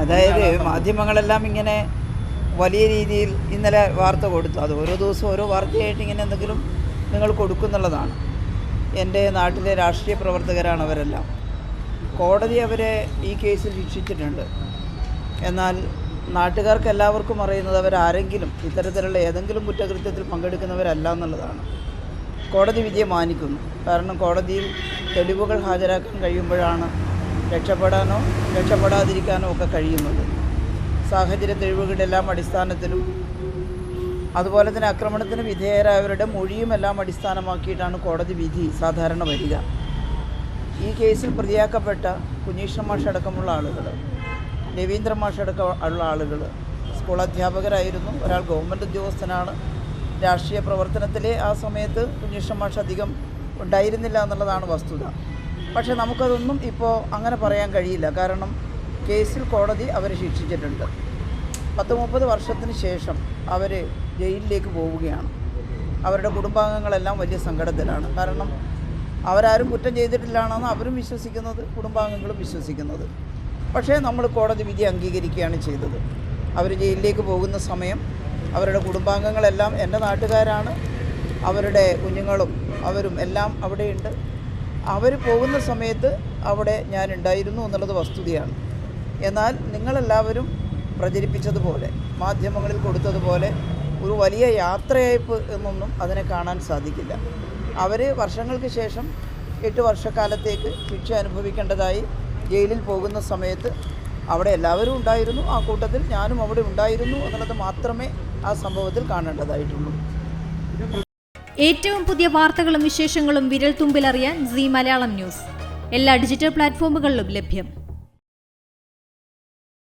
അതായത് മാധ്യമങ്ങളെല്ലാം ഇങ്ങനെ വലിയ രീതിയിൽ ഇന്നലെ വാർത്ത കൊടുത്തു. അത് ഓരോ ദിവസവും ഓരോ വാർത്തയായിട്ട് ഇങ്ങനെ എന്തെങ്കിലും നിങ്ങൾ കൊടുക്കുന്നുള്ളതാണ്. എൻ്റെ നാട്ടിലെ രാഷ്ട്രീയ പ്രവർത്തകരാണ് അവരെല്ലാം. കോടതി അവരെ ഈ കേസിൽ ശിക്ഷിച്ചിട്ടുണ്ട്. എന്നാൽ നാട്ടുകാർക്ക് എല്ലാവർക്കും അറിയുന്നത് അവരാരെങ്കിലും ഇത്തരത്തിലുള്ള ഏതെങ്കിലും കുറ്റകൃത്യത്തിൽ പങ്കെടുക്കുന്നവരല്ല എന്നുള്ളതാണ്. കോടതി വിധിയെ മാനിക്കുന്നു. കാരണം കോടതിയിൽ തെളിവുകൾ ഹാജരാക്കാൻ കഴിയുമ്പോഴാണ് രക്ഷപ്പെടാനോ രക്ഷപ്പെടാതിരിക്കാനോ ഒക്കെ കഴിയുന്നത്. സാഹചര്യ തെളിവുകളുടെ എല്ലാം അടിസ്ഥാനത്തിലും അതുപോലെ തന്നെ ആക്രമണത്തിന് വിധേയരായവരുടെ മൊഴിയുമെല്ലാം അടിസ്ഥാനമാക്കിയിട്ടാണ് കോടതി വിധി സാധാരണ വരിക. ഈ കേസിൽ പ്രതിയാക്കപ്പെട്ട കുഞ്ഞീഷ്ണ മാഷ് അടക്കമുള്ള ആളുകൾ, രവീന്ദ്ര മാഷ് അടക്കമുള്ള ആളുകൾ സ്കൂൾ അധ്യാപകരായിരുന്നു. ഒരാൾ ഗവൺമെൻറ് ഉദ്യോഗസ്ഥനാണ്. രാഷ്ട്രീയ പ്രവർത്തനത്തിലെ ആ സമയത്ത് കുഞ്ഞീഷ്ണ മാഷ് അധികം ഉണ്ടായിരുന്നില്ല എന്നുള്ളതാണ് വസ്തുത. പക്ഷേ നമുക്കതൊന്നും ഇപ്പോൾ അങ്ങനെ പറയാൻ കഴിയില്ല. കാരണം കേസിൽ കോടതി അവരെ ശിക്ഷിച്ചിട്ടുണ്ട്. 30 വർഷത്തിന് ശേഷം അവർ ജയിലിലേക്ക് പോവുകയാണ്. അവരുടെ കുടുംബാംഗങ്ങളെല്ലാം വലിയ സങ്കടത്തിലാണ്. കാരണം അവരാരും കുറ്റം ചെയ്തിട്ടില്ലാണെന്ന് അവരും വിശ്വസിക്കുന്നത്, കുടുംബാംഗങ്ങളും വിശ്വസിക്കുന്നത്. പക്ഷേ നമ്മൾ കോടതി വിധി അംഗീകരിക്കുകയാണ് ചെയ്തത്. അവർ ജയിലിലേക്ക് പോകുന്ന സമയം അവരുടെ കുടുംബാംഗങ്ങളെല്ലാം എൻ്റെ നാട്ടുകാരാണ്. അവരുടെ കുഞ്ഞുങ്ങളും അവരും എല്ലാം അവിടെയുണ്ട്. അവർ പോകുന്ന സമയത്ത് അവിടെ ഞാൻ ഉണ്ടായിരുന്നു എന്നുള്ളത് വസ്തുതയാണ്. എന്നാൽ നിങ്ങളെല്ലാവരും പ്രചരിപ്പിച്ചതുപോലെ, മാധ്യമങ്ങളിൽ കൊടുത്തതുപോലെ ഒരു വലിയ യാത്രയയപ്പ് എന്നൊന്നും അതിനെ കാണാൻ സാധിക്കില്ല. അവർ വർഷങ്ങൾക്ക് ശേഷം 8 വർഷക്കാലത്തേക്ക് ശിക്ഷ അനുഭവിക്കേണ്ടതായി ജയിലിൽ പോകുന്ന സമയത്ത് അവിടെ എല്ലാവരും ഉണ്ടായിരുന്നു. ആ കൂട്ടത്തിൽ ഞാനും അവിടെ ഉണ്ടായിരുന്നു എന്നുള്ളത് മാത്രമേ ആ സംഭവത്തിൽ കാണേണ്ടതായിട്ടുള്ളൂ. ഏറ്റവും പുതിയ വാർത്തകളും വിശേഷങ്ങളും വിരൽ തുമ്പിലറിയാൻ സീ മലയാളം ന്യൂസ് എല്ലാ ഡിജിറ്റൽ പ്ലാറ്റ്ഫോമുകളിലും ലഭ്യം.